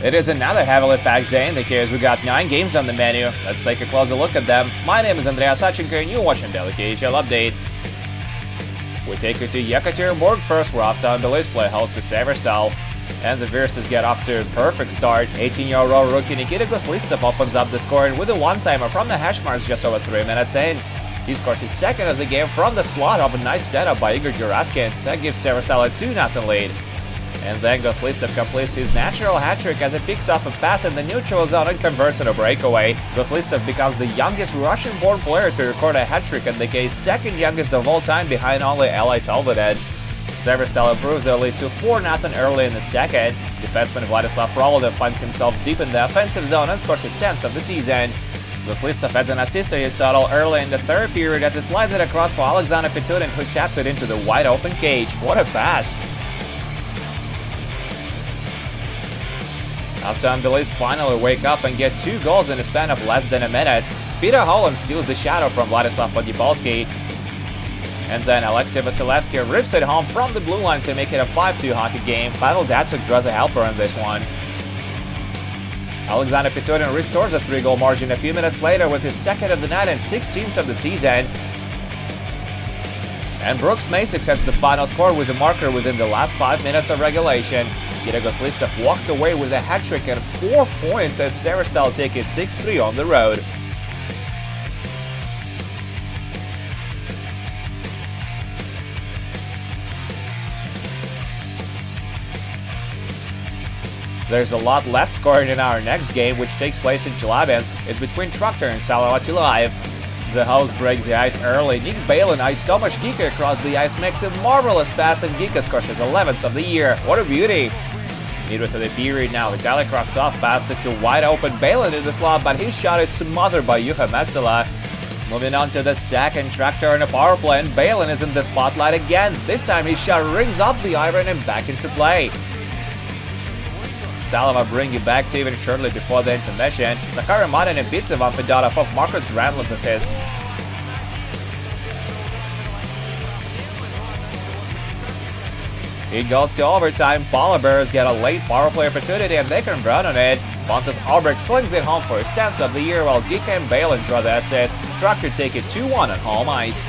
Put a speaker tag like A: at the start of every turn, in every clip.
A: It is another heavily packed day in the case we got 9 games on the menu. Let's take a closer look at them. My name is Andrei Sachenko and you're watching Daily KHL Update. We take you to Yekaterinburg first, where Uptown Belize play host to Severstal. And the VITYAZ get off to a perfect start. 18-year-old rookie Nikita Goslistov opens up the scoring with a one-timer from the hash marks just over 3 minutes in. He scores his second of the game from the slot of a nice setup by Igor Juraskin. That gives Severstal a 2-0 lead. And then Goslistov completes his natural hat-trick as he picks up a pass in the neutral zone and converts on a breakaway. Goslistov becomes the youngest Russian-born player to record a hat-trick and the K's second youngest of all time, behind only Eli Tolvadet. Severstal improves their lead to 4-0 early in the second. Defenseman Vladislav Provodov finds himself deep in the offensive zone and scores his 10th of the season. Goslistov adds an assist to his total early in the third period as he slides it across for Alexander Peturin, who taps it into the wide-open cage. What a pass! Uptown Belize finally wake up and get 2 goals in a span of less than a minute. Peter Holland steals the shadow from Vladislav Podipolsky. And then Alexei Vasilevsky rips it home from the blue line to make it a 5-2 hockey game. Pavel Datsuk draws a helper in this one. Alexander Peturin restores a 3-goal margin a few minutes later with his second of the night and 16th of the season. And Brooks Masick sets the final score with a marker within the last 5 minutes of regulation. Nikita Goslistov walks away with a hat-trick and 4 points as Severstal take it 6-3 on the road. There's a lot less scoring in our next game, which takes place in Chelyabinsk. It's between Traktor and Salavat Ulayev. The hosts break the ice early. Nick Balin eyes Tomasz Gika across the ice, makes a marvelous pass, and Gika scores his 11th of the year. What a beauty! Midway through the period now, Vitaly Kravtsov passes it to wide-open Balin in the slot, but his shot is smothered by Juha Metsala. Moving on to the second, Traktor in a power play, and Balin is in the spotlight again. This time his shot rings off the iron and back into play. Salama bring you back to even shortly before the intermission. Zakhary Martin and beats Ivan Fedorov off Marcus Granlund's assist. It goes to overtime. Polar Bears get a late power play opportunity and they can run on it. Pontus Albrecht slings it home for his 10th of the year, while Gika and Balin draw the assist. Traktor take it 2-1 on home ice.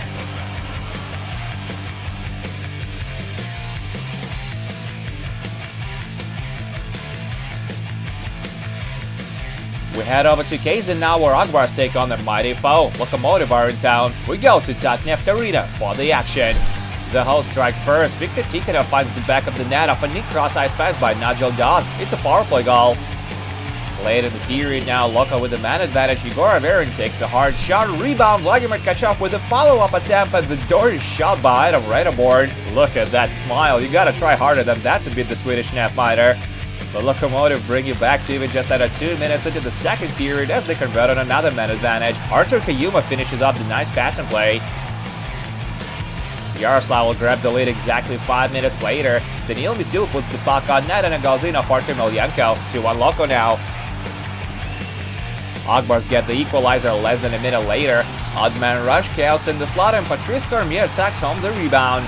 A: We head over to Kazan now, where Agbars take on their mighty foe. Lokomotiv are in town. We go to Tatneft Arena for the action. The hosts strike first. Viktor Tikhonov finds the back of the net off a neat cross-ice pass by Nigel Doss. It's a power play goal. Late in the period now, Loko with the man advantage. Igor Averin takes a hard shot. Rebound, Vladimir Tkachov with a follow-up attempt, and the door is shot by Adam Rederborn. Look at that smile. You gotta try harder than that to beat the Swedish netminder. The Lokomotiv bring you back to even just under 2 minutes into the second period as they convert on another man advantage. Artur Kayuma finishes off the nice passing play. Yaroslav will grab the lead exactly 5 minutes later. Daniil Misil puts the puck on net and it goes in off Artur Melyenko. 2-1 Loko now. Agbars get the equalizer less than a minute later. Odd man rush chaos in the slot and Patrice Cormier attacks home the rebound.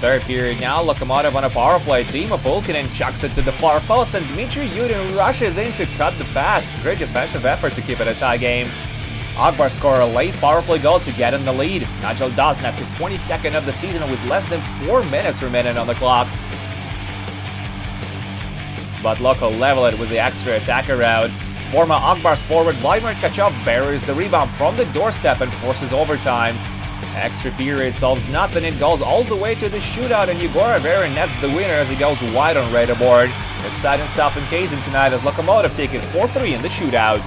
A: Third period now, Lokomotiv on a power play. Timo Pulkkinen chucks it to the far post and Dmitry Yudin rushes in to cut the pass. Great defensive effort to keep it a tie game. Agbars score a late power play goal to get in the lead. Nigel Doss nets his 22nd of the season with less than 4 minutes remaining on the clock. But Loko level it with the extra attacker route. Former Agbars forward Vladimir Tkachov buries the rebound from the doorstep and forces overtime. Extra period solves nothing. It goes all the way to the shootout and Igor Averin nets the winner as he goes wide on Rederborn. Exciting stuff in Kazan tonight as Lokomotiv take it 4-3 in the shootout.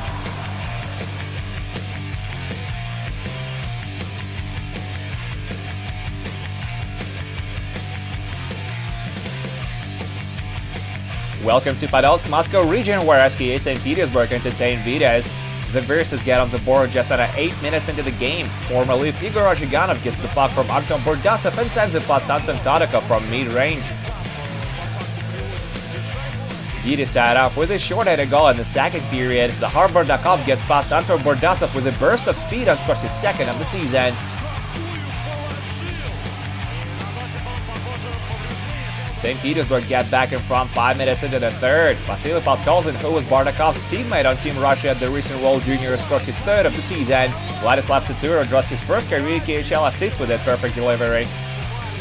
A: Welcome to Podolsk, Moscow region, where SKA St. Petersburg entertain VITYAZ. The VITYAZ get on the board just under 8 minutes into the game. Former Leaf Igor Ozhiganov gets the puck from Artem Burdasov and sends it past Anton Todakov from mid-range. VITYAZ tied off with a short-handed goal in the second period. Zahar Bardakov gets past Anton Burdasov with a burst of speed and scores his second of the season. St. Petersburg get back in front 5 minutes into the third. Vasily Podkolzin, who was Bardakov's teammate on Team Russia at the recent World Juniors, scores his third of the season. Vladislav Tsitsura draws his first career KHL assist with that perfect delivery.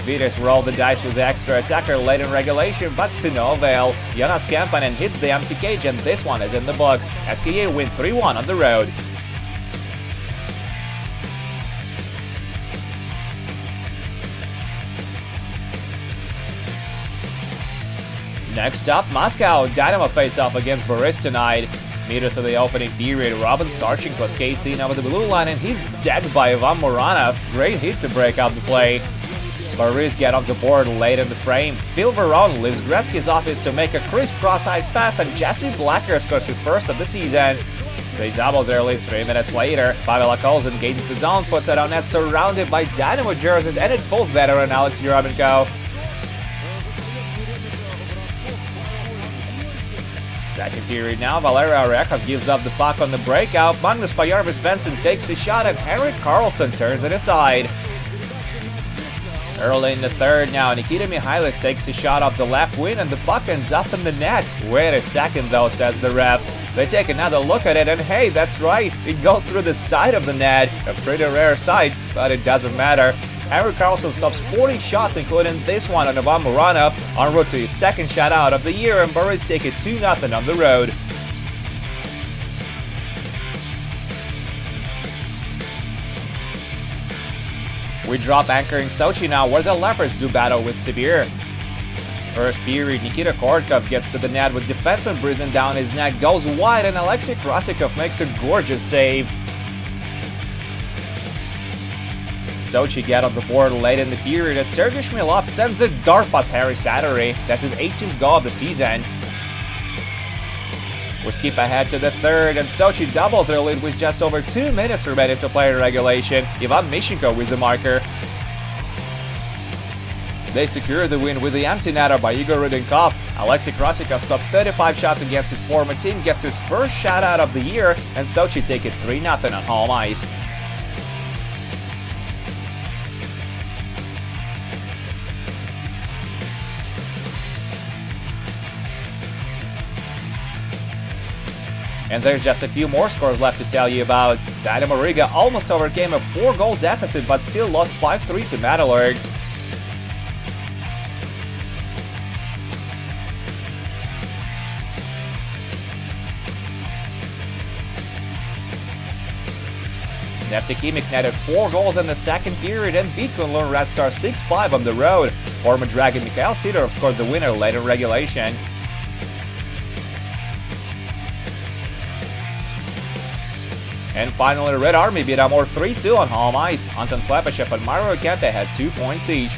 A: VITYAZ rolled the dice with the extra attacker late in regulation, but to no avail. Jonas Kampanen hits the empty cage, and this one is in the books. SKA win 3-1 on the road. Next up, Moscow. Dynamo face off against Boris tonight. Meter to the opening period, Robin Starchenko skates in over the blue line, and he's decked by Ivan Muranov. Great hit to break up the play. Boris get off the board late in the frame. Phil Veron leaves Gretzky's office to make a crisp cross-ice pass, and Jesse Blacker scores his first of the season. They double their lead 3 minutes later. Pavel Akolzin gains the zone, puts it on net, surrounded by Dynamo jerseys, and it pulls veteran Alex Yuramenko. Second period now, Valery Orekov gives up the puck on the breakout. Magnus Pajarvis Svensson takes a shot, and Henrik Karlsson turns it aside. Early in the third now, Nikita Mikhailis takes a shot off the left wing, and the puck ends up in the net. Wait a second though, says the ref. They take another look at it, and hey, that's right, it goes through the side of the net. A pretty rare sight, but it doesn't matter. Henrik Karlsson stops 40 shots, including this one on Ivan Muranov, en route to his second shutout of the year, and Boris take it 2-0 on the road. We drop anchor in Sochi now, where the Leopards do battle with Sibir. First period, Nikita Kortkov gets to the net with defenseman breathing down his neck, goes wide, and Alexei Krasikov makes a gorgeous save. Sochi get on the board late in the period as Sergei Shmilov sends a dart past Harry Sattery. That's his 18th goal of the season. We skip ahead to the third, and Sochi doubled their lead with just over 2 minutes remaining to play in regulation. Ivan Mishchenko with the marker. They secure the win with the empty netter by Igor Rudenkov. Alexei Krasikov stops 35 shots against his former team, gets his first shutout of the year, and Sochi take it 3-0 on home ice. And there's just a few more scores left to tell you about. Dynamo Riga almost overcame a 4-goal deficit, but still lost 5-3 to Metallurg. Neftekimik netted 4 goals in the second period and beat Kunlun Red Star 6-5 on the road. Former Dragon Mikhail Sidorov scored the winner late in regulation. And finally, Red Army beat Amur 3-2 on home ice. Anton Slepyshev and Mario Kempe had 2 points each.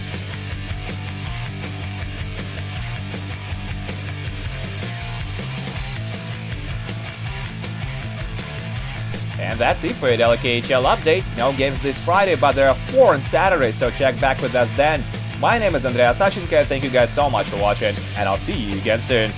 A: And that's it for your daily KHL update. No games this Friday, but there are 4 on Saturday, so check back with us then. My name is Andreas Sachenko. Thank you guys so much for watching, and I'll see you again soon.